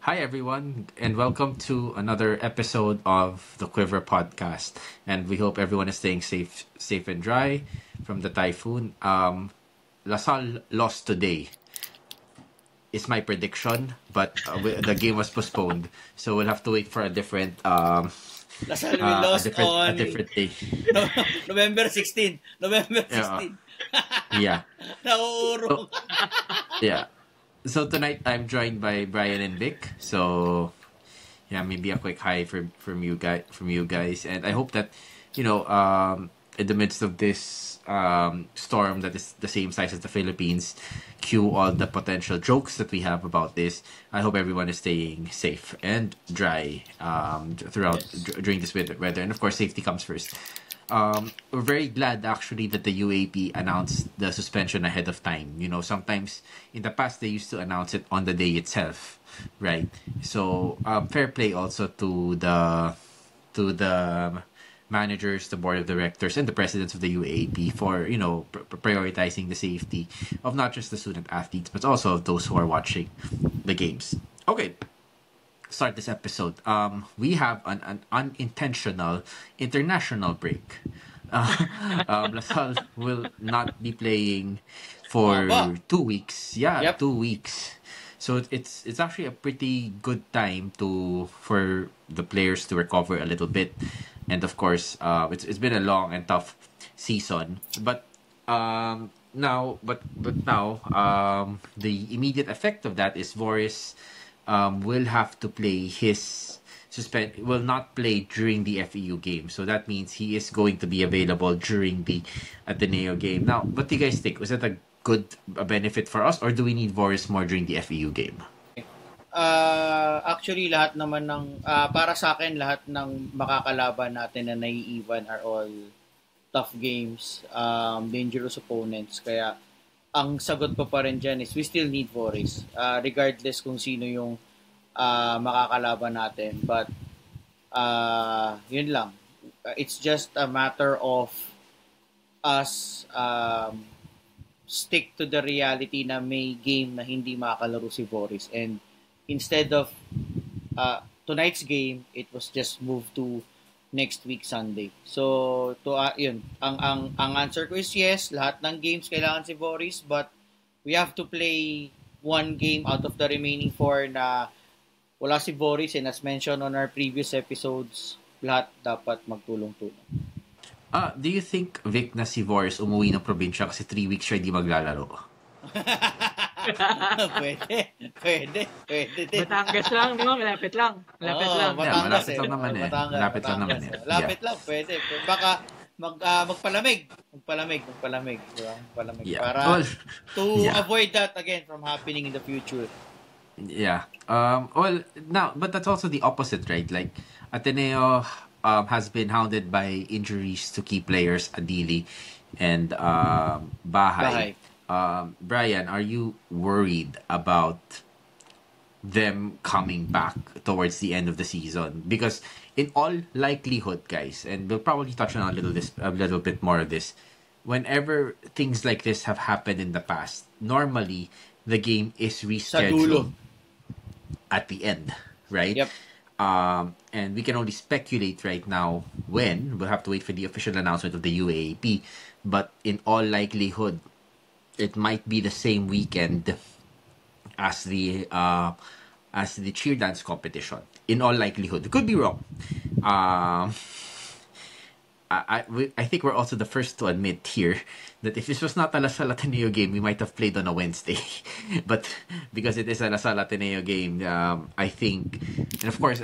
Hi, everyone, and welcome to another episode of the Quiver podcast. And we hope everyone is staying safe and dry from the typhoon. Lasal lost today. Is my prediction, but the game was postponed, so we'll have to wait for Lasal we lost a on different day. no, November 16. November Yeah, 16. yeah. Nauurong. So yeah. So tonight I'm joined by Brian and Vic. So yeah, maybe a quick hi from you guys, and I hope that in the midst of this storm that is the same size as the Philippines, cue all the potential jokes that we have about this. I hope everyone is staying safe and dry during this weather, and of course, safety comes first. We're very glad actually that the UAP announced the suspension ahead of time. Sometimes in the past they used to announce it on the day itself, right? So fair play also to the managers, the board of directors, and the presidents of the UAP for prioritizing the safety of not just the student athletes but also of those who are watching the games. Okay, start this episode. We have an unintentional international break. Lasal will not be playing for Haba. 2 weeks. Yeah, Yep. 2 weeks. So it's actually a pretty good time for the players to recover a little bit, and of course, it's been a long and tough season. But now, the immediate effect of that is Voris will have to play his will not play during the FEU game. So that means he is going to be available during the Ateneo game. Now, what do you guys think? Was that a benefit for us, or do we need Voris more during the FEU game? Actually, lahat naman ng, para sa akin, lahat ng makakalaban natin na naiiwan are all tough games, dangerous opponents. Kaya, ang sagot ko pa rin dyan is we still need Boris. Regardless kung sino yung makakalaban natin. But, yun lang. It's just a matter of us stick to the reality na may game na hindi makakalaro si Boris. And instead of tonight's game, it was just moved to next week Sunday. So yun, ang answer ko is yes, lahat ng games kailangan si Boris, but we have to play one game out of the remaining four na wala si Boris, and as mentioned on our previous episodes, lahat dapat magtulong-tulong. Do you think, Vic, na si Voris umuwi ng probinsya kasi 3 weeks siya hindi maglalaro? Pwede din. Batangas lang, no? Malapit lang. Malapit Oo, lang. Batangas malapit lang naman eh. Batangas, Malapit lang naman Batangas. eh. Lapit lang, pwede. Baka magpalamig. Diba? Magpalamig. Yeah. Para Well, to yeah. avoid that again from happening in the future. Yeah. Well, now, but that's also the opposite, right? Like, Ateneo has been hounded by injuries to key players, Adili and Bahay. Bahay. Brian, are you worried about them coming back towards the end of the season? Because in all likelihood, guys, and we'll probably touch on a little bit more of this. Whenever things like this have happened in the past, normally the game is Sa dulo. rescheduled at the end, right? Yep. And we can only speculate right now when. We'll have to wait for the official announcement of the UAAP. But in all likelihood, it might be the same weekend as the cheer dance competition. In all likelihood, it could be wrong. I think we're also the first to admit here that if this was not a Lasal Ateneo game, we might have played on a Wednesday. But because it is a Lasal Ateneo game, I think, and of course,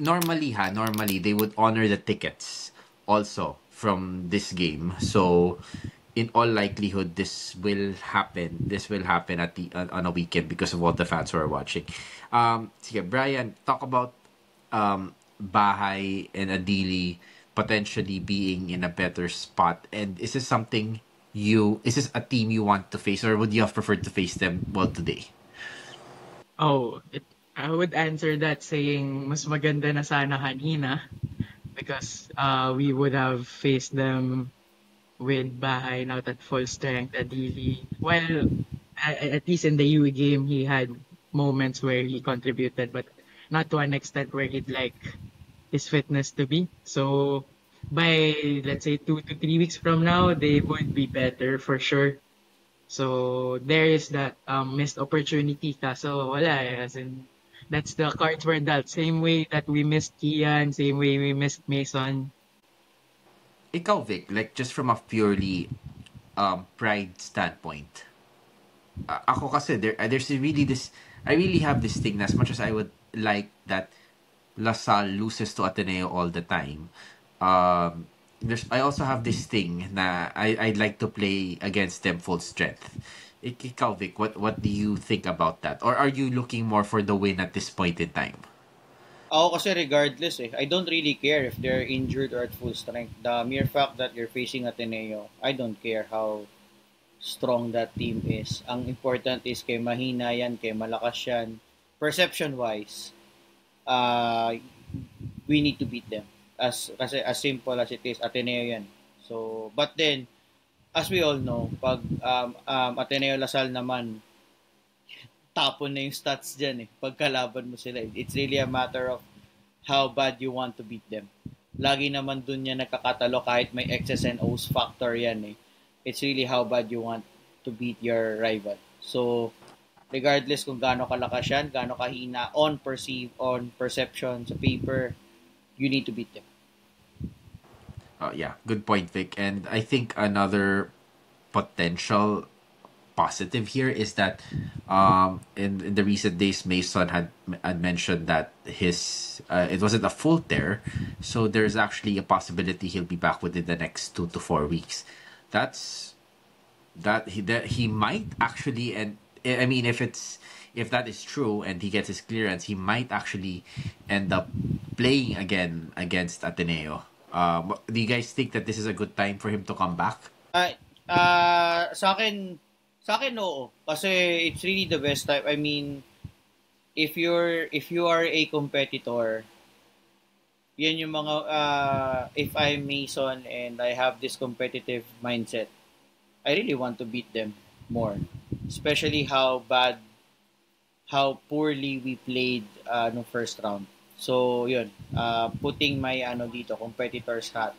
normally they would honor the tickets also from this game. So in all likelihood, this will happen. This will happen on a weekend because of all the fans who are watching. Sige, Brian, talk about Bahay and Adili potentially being in a better spot. And is this a team you want to face, or would you have preferred to face them today? I would answer that saying mas maganda na sana kanina because we would have faced them with Bahay not at full strength. Adili, well, at least in the UE game, he had moments where he contributed, but not to an extent where he'd like his fitness to be. So by, let's say, 2 to 3 weeks from now, they would be better for sure. So there is that missed opportunity. Kaso wala eh. As in, that's the cards were dealt. Same way that we missed Kian, same way we missed Mason. Ikaw, Vic, like just from a purely pride standpoint, ako kasi there's really this, I really have this thing, as much as I would like that LaSalle loses to Ateneo all the time. I also have this thing na I'd like to play against them full strength. Ikaw, Vic, what do you think about that? Or are you looking more for the win at this point in time? Ako kasi regardless I don't really care if they're injured or at full strength. The mere fact that you're facing Ateneo, I don't care how strong that team is. Ang important is kay mahina yan, kay malakas yan. Perception-wise, uh, we need to beat them. Kasi as simple as it is, Ateneo yan. So, but then, as we all know, pag Ateneo Lasal naman, tapon na yung stats dyan eh. Pagkalaban mo sila. It's really a matter of how bad you want to beat them. Lagi naman dun yan nakakatalo kahit may X's and O's factor yan eh. It's really how bad you want to beat your rival. So, regardless kung gaano kalakas yan, gaano kahina on perception, sa paper, you need to beat them. Yeah, good point, Vic. And I think another potential positive here is that in the recent days, Mason had mentioned that his it wasn't a full tear, so there's actually a possibility he'll be back within the next 2 to 4 weeks. That he might actually, and I mean, if that is true and he gets his clearance, he might actually end up playing again against Ateneo. Do you guys think that this is a good time for him to come back? Sa akin oo. Kasi it's really the best time. I mean, if you are a competitor, yan yung mga if I'm Mason and I have this competitive mindset, I really want to beat them more. Especially how poorly we played no first round. So, yun. Putting my dito competitor's hat,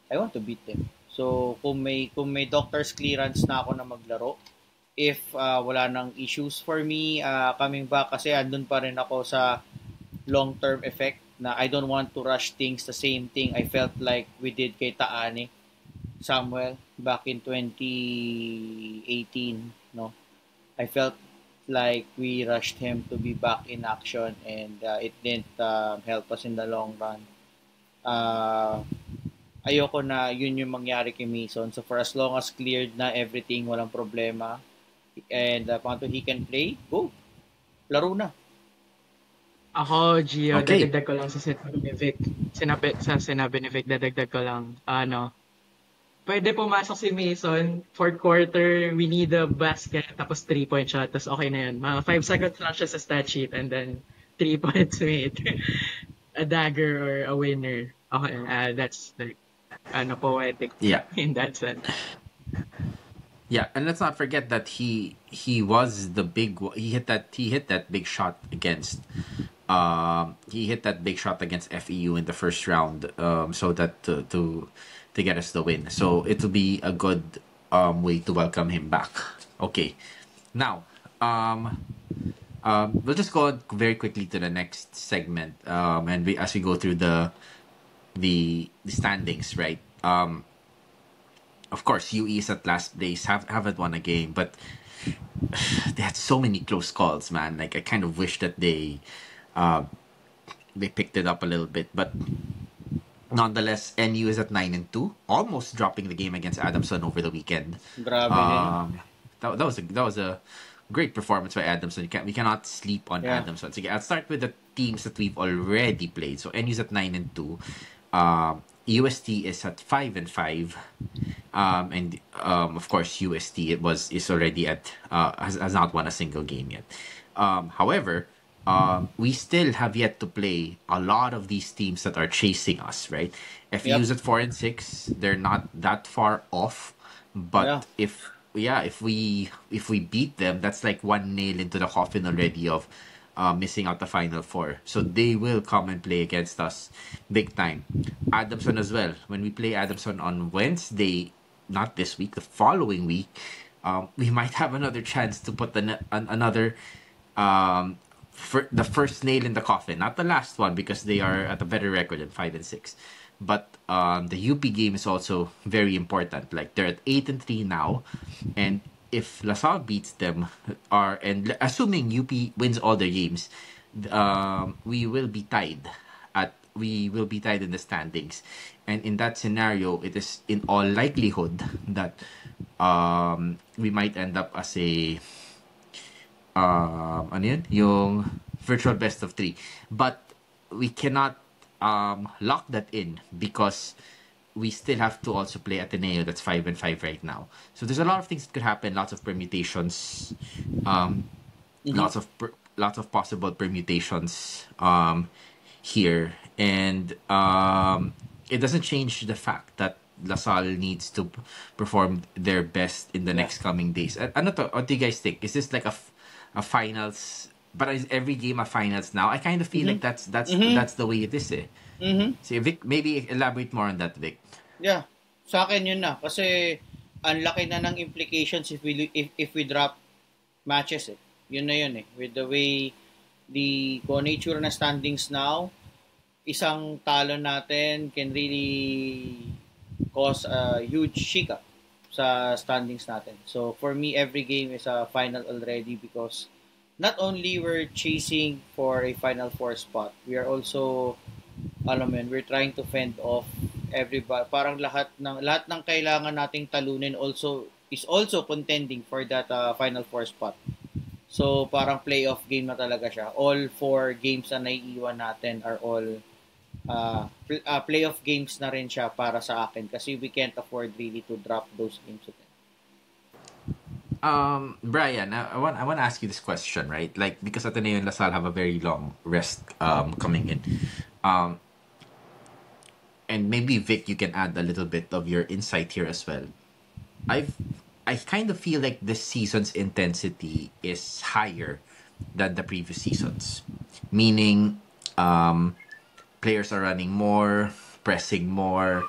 I want to beat them. So, kung may doctor's clearance na ako na maglaro, if wala nang issues for me coming back, kasi andun pa rin ako sa long-term effect na I don't want to rush things. The same thing I felt like we did kay Taane Samuel back in 2018, no? I felt like we rushed him to be back in action, and it didn't help us in the long run. Ayoko na yun yung mangyari kay Mason. So for as long as cleared na everything, walang problema, and he can play, go. Laro na. Ako, Gio, Okay. dadagdag ko lang sa sinabi ni Vic. Sinabi ni Vic, dadagdag ko lang. Pwede pumasok si Mason, fourth quarter, we need a basket, tapos 3-point shot, tapos okay na yun. Mga 5 seconds lang siya sa stat sheet, and then 3 points made. A dagger or a winner. Okay, that's like, poetic Yeah. in that sense. Yeah, and let's not forget that he was the big he hit that big shot against FEU in the first round, so that to get us the win. So it'll be a good way to welcome him back. Okay, now we'll just go very quickly to the next segment, and as we go through the standings, right? Of course, UE is at last place, haven't won a game, but they had so many close calls, man. Like I kind of wish that they picked it up a little bit, but nonetheless, NU is at 9-2, almost dropping the game against Adamson over the weekend. Grabe din. That was a great performance by Adamson. We cannot sleep on Yeah. Adamson. So I'll start with the teams that we've already played. So NU's at 9-2. UST is at 5-5, and of course UST is already at has not won a single game yet. However, we still have yet to play a lot of these teams that are chasing us, right? FU's at 4-6, they're not that far off, but Yeah. yeah, if we beat them, that's like one nail into the coffin already of missing out the final four. So they will come and play against us big time. Adamson as well. When we play Adamson on Wednesday, not this week, the following week, we might have another chance to put another for the first nail in the coffin, not the last one because they are at a better record than 5-6. But the UP game is also very important. Like they're at 8-3 now, and if LaSalle beats them, assuming UP wins all their games, we will be tied in the standings, and in that scenario, it is in all likelihood that we might end up as a ano yun? Yung virtual best of three. But we cannot lock that in because we still have to also play Ateneo that's 5-5 right now. So there's a lot of things that could happen, lots of permutations, lots of possible permutations here, and it doesn't change the fact that LaSalle needs to perform their best in the next coming days. Ano to? What do you guys think? Is this like a finals? But is every game a finals now? I kind of feel like that's the way it is. Eh. See, Vic, maybe elaborate more on that, Vic. Yeah. Sa akin yun na kasi ang laki na ng implications if we drop matches eh. Yun na yun eh. With the way the nature na standings now, isang talo natin can really cause a huge shakeup sa standings natin. So for me, every game is a final already because not only we're chasing for a Final Four spot, we are also we're trying to fend off everybody. Parang lahat ng kailangan nating talunin is also contending for that Final Four spot. So parang playoff game na talaga siya. All four games na naiiwan natin are all playoff games na rin siya para sa akin kasi we can't afford really to drop those games again. Brian, I want to ask you this question, right? Like because Ateneo and LaSalle have a very long rest coming in. And maybe Vic, you can add a little bit of your insight here as well. I kind of feel like this season's intensity is higher than the previous seasons, meaning players are running more, pressing more,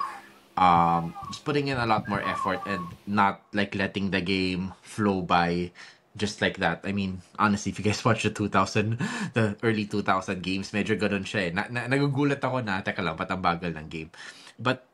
just putting in a lot more effort and not like letting the game flow by just like that. I mean, honestly, if you guys watch the early 2000 games, medyo ganun siya eh. Nagugulat ako na, teka lang, ba't ang bagal ng game? But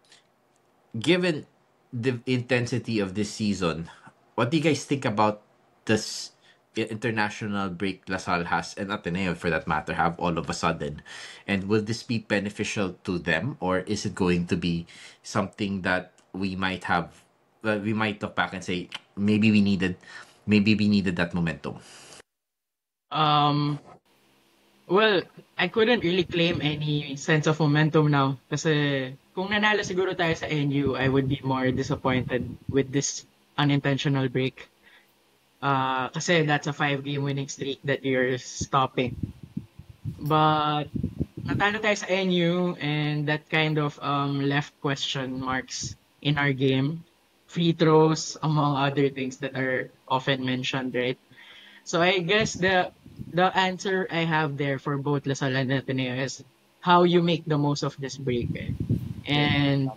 given the intensity of this season, what do you guys think about this international break LaSalle has, and Ateneo for that matter, have all of a sudden? And will this be beneficial to them, or is it going to be something that we might look back and say, maybe we needed that momentum? Well, I couldn't really claim any sense of momentum now kasi kung nanalo siguro tayo sa NU, I would be more disappointed with this unintentional break. Kasi that's a 5-game winning streak that you're stopping. But natalo tayo sa NU and that kind of left question marks in our game. Free throws, among other things that are often mentioned, right? So I guess the answer I have there for both LaSalle and Ateneo is how you make the most of this break. Eh. And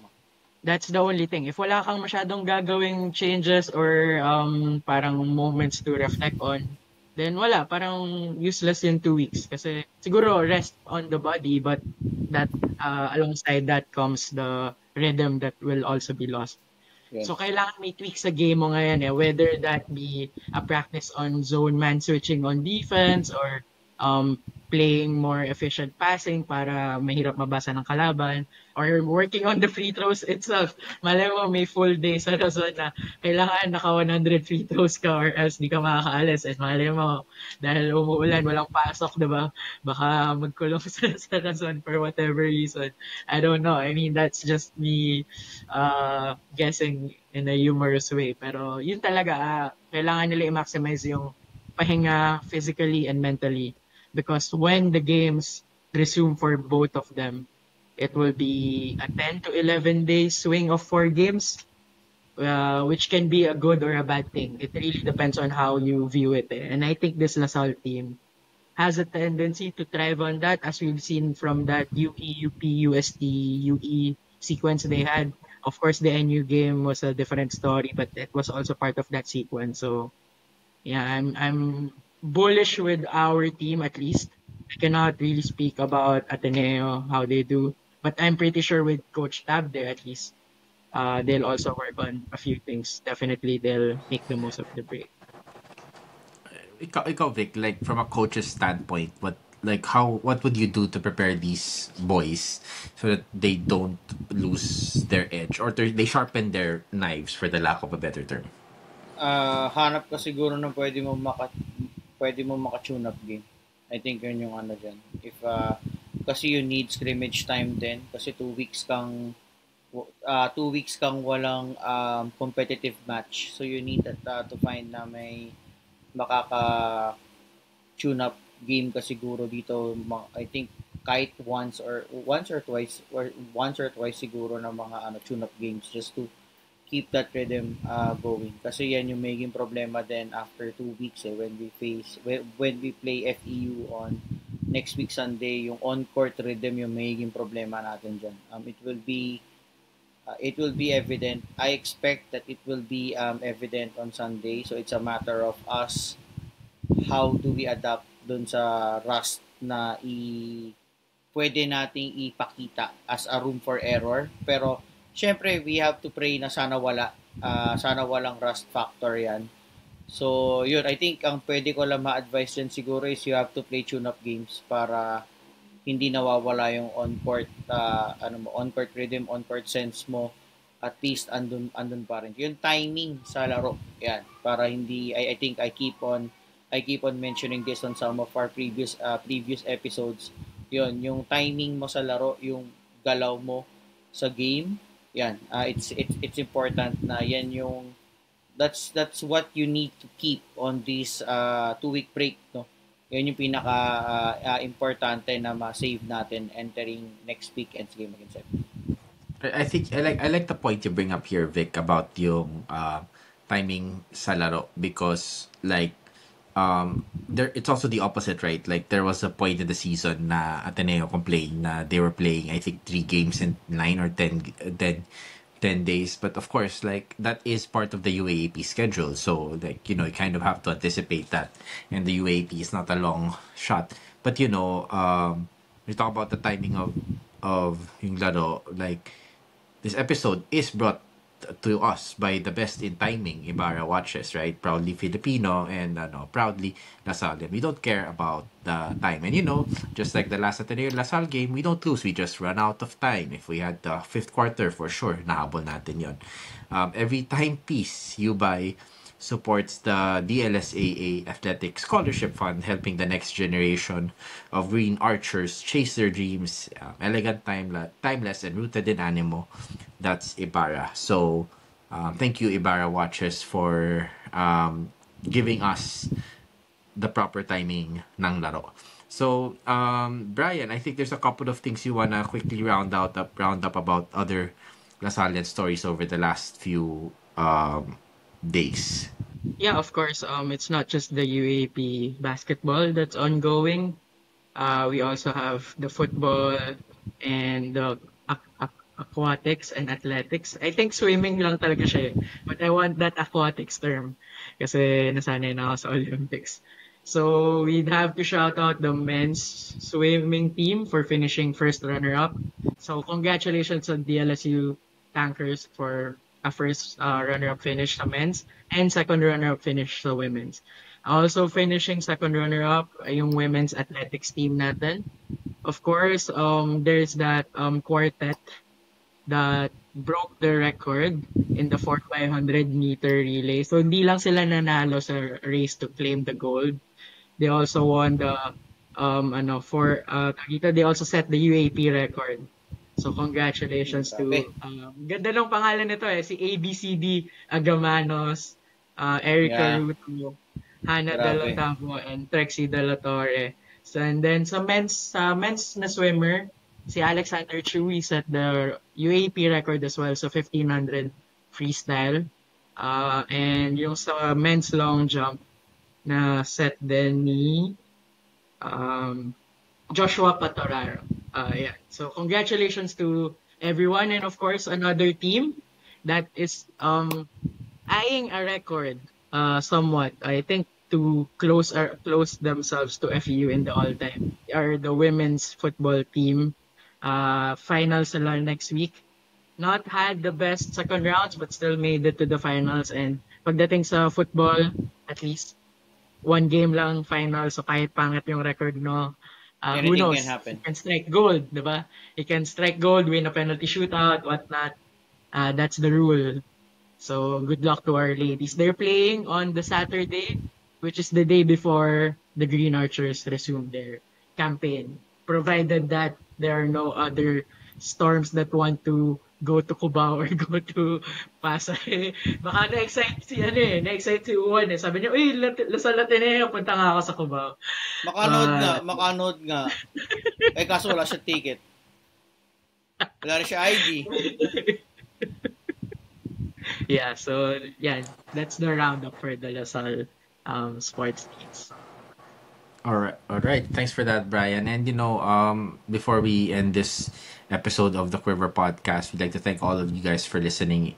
that's the only thing. If wala kang masyadong gagawing changes or parang moments to reflect on, then wala. Parang useless in 2 weeks. Kasi siguro rest on the body, but that alongside that comes the rhythm that will also be lost. Yeah. So kailangan may tweaks sa game mo ngayon eh. Whether that be a practice on zone man switching on defense or playing more efficient passing para mahirap mabasa ng kalaban, or working on the free throws itself. Malay mo may full day sa Razon na kailangan naka 100 free throws ka or else di ka makakaalis. And malay mo, dahil umuulan, walang pasok, diba? Baka magkulong sa Razon for whatever reason. I don't know. I mean, that's just me guessing in a humorous way. Pero yun talaga, kailangan nila i-maximize yung pahinga physically and mentally. Because when the games resume for both of them, it will be a 10 to 11 day swing of 4 games. which can be a good or a bad thing. It really depends on how you view it. And I think this LaSalle team has a tendency to thrive on that, as we've seen from that UE, UP, UST, UE sequence they had. Of course, the NU game was a different story, but it was also part of that sequence. So yeah, I'm bullish with our team at least. I cannot really speak about Ateneo how they do, but I'm pretty sure with Coach Tab there at least, they'll also work on a few things. Definitely, they'll make the most of the break. Ikaw, Vic, like from a coach's standpoint, what would you do to prepare these boys so that they don't lose their edge or they sharpen their knives, for the lack of a better term? Hanap ka siguro ng pwede mo maka-tune up game. I think yun yung ano dyan. If, kasi you need scrimmage time din. Kasi 2 weeks kang walang competitive match. So you need to find na may makaka-tune up game ka siguro dito. I think kahit once or twice siguro na mga tune up games just to keep that rhythm going. Kasi yan yung magiging problema then after 2 weeks when we play FEU on next week Sunday, yung on-court rhythm yung magiging problema natin dyan. It will be evident. I expect that it will be evident on Sunday. So it's a matter of us how do we adapt dun sa rust na pwede nating ipakita as a room for error. Pero syempre, we have to pray na sana walang rust factor yan. So, yun, I think ang pwede ko lang ma-advise dyan siguro is you have to play tune-up games para hindi nawawala yung on-court rhythm, on-court sense mo. At least andun pa rin. Yung timing sa laro, yan, para hindi, I think I keep on mentioning this on some of our previous episodes. Yun, yung timing mo sa laro, yung galaw mo sa game, yan, it's important na yan yung that's what you need to keep on this 2-week break, no. Yan yung pinaka importante na ma-save natin entering next weekend's game against Seven. I think I like the point you bring up here, Vic, about yung timing sa laro, because there it's also the opposite, right? Like there was a point in the season na Ateneo complained na they were playing, I think, 3 games in 9 or 10 days, but of course, like that is part of the UAAP schedule, so like you kind of have to anticipate that, and the UAAP is not a long shot. But we talk about the timing of yung laro, like this episode is brought to us by the best in timing Ibarra watches, right? Proudly Filipino and proudly LaSalle. We don't care about the time. And just like the last Ateneo LaSalle game, we don't lose. We just run out of time. If we had the fifth quarter, for sure, nahabol natin yon. Every timepiece you buy supports the DLSAA Athletic Scholarship Fund, helping the next generation of green archers chase their dreams. Elegant, timeless, and rooted in animo. That's Ibarra. So, thank you, Ibarra Watches, for giving us the proper timing ng laro. So, Brian, I think there's a couple of things you wanna quickly round up about other Lasallian stories over the last few days. Yeah, of course. It's not just the UAP basketball that's ongoing. We also have the football and the aquatics and athletics. I think swimming lang talaga siya eh. But I want that aquatics term kasi nasanay na ako sa Olympics. So we'd have to shout out the men's swimming team for finishing first runner-up. So congratulations on DLSU Tankers for a first runner-up finish sa men's and second runner-up finish sa women's. Also finishing second runner-up yung women's athletics team natin. Of course, there's that quartet that broke the record in the 4x100 meter relay. So hindi lang sila nanalo sa race to claim the gold. They also won the they also set the UAP record. So congratulations to ganda ng pangalan nito eh, si ABCD Agamanos, Erica Ruto, Hannah Delotavo, and Trexie Delatorre. So and then sa men's na swimmer, si Alexander Chewy set the UAP record as well, so 1500 freestyle. And yung sa men's long jump na set din ni um, Joshua Patoraro. Yeah. So congratulations to everyone, and of course another team that is eyeing a record somewhat. I think to close themselves to FEU in the all-time are the women's football team. Finals sila next week. Not had the best second rounds but still made it to the finals, and pagdating sa football, at least one game lang final, so kahit pangit yung record, no, who Anything can knows? happen. He can strike gold, di ba? He can strike gold, win a penalty shootout, whatnot. That's the rule. So good luck to our ladies. They're playing on the Saturday, which is the day before the Green Archers resume their campaign, provided that there are no other storms that want to go to Cubao or go to Pasay. Baka na-excite na-excite si Juan eh. Sabi niya, uy, Lasal Ateneo, punta nga ako sa Cubao. Makanood nga. Eh, kaso wala siya ticket. Wala rin siya ID. Yeah, so, yeah, that's the roundup for the Lasal sports teams. All right. Thanks for that, Brian. And before we end this episode of the Quiver Podcast, we'd like to thank all of you guys for listening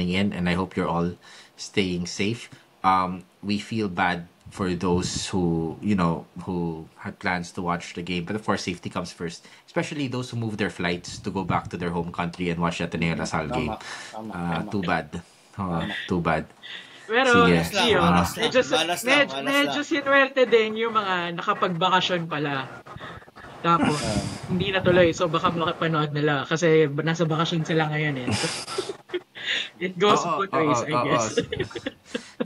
in, and I hope you're all staying safe. We feel bad for those who had plans to watch the game, but of course, safety comes first. Especially those who move their flights to go back to their home country and watch the Ateneo Lasal game. Tama. Too bad. Too bad. Pero, Sige. Malas lang. medyo sinuwerte din yung mga nakapagbakasyon pala. Tapos, hindi natuloy. So, baka makapanood nila. Kasi nasa bakasyon sila ngayon eh. It goes both ways, I guess.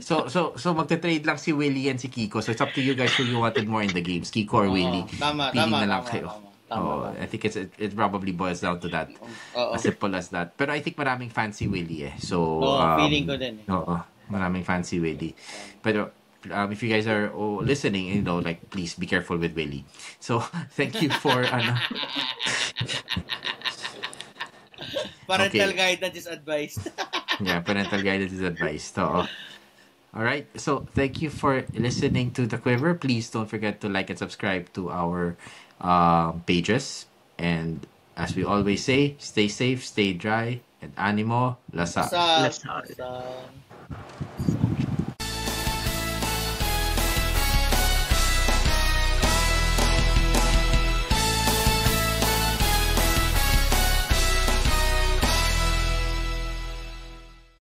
So magte-trade lang si Willie and si Kiko. So it's up to you guys who you wanted more in the games, Kiko or Willie. Tama. Na lang kayo. I think it probably boils down to that. As simple as that. Pero I think maraming fancy Willie eh. So feeling ko din. Maraming fancy Willie. Pero if you guys are listening, please be careful with Willie. So thank you for Parental guidance is advised. Yeah, parental guidance is advised. All right. So thank you for listening to The Quiver. Please don't forget to like and subscribe to our pages. And as we always say, stay safe, stay dry, and animo, Lasal. Lasal.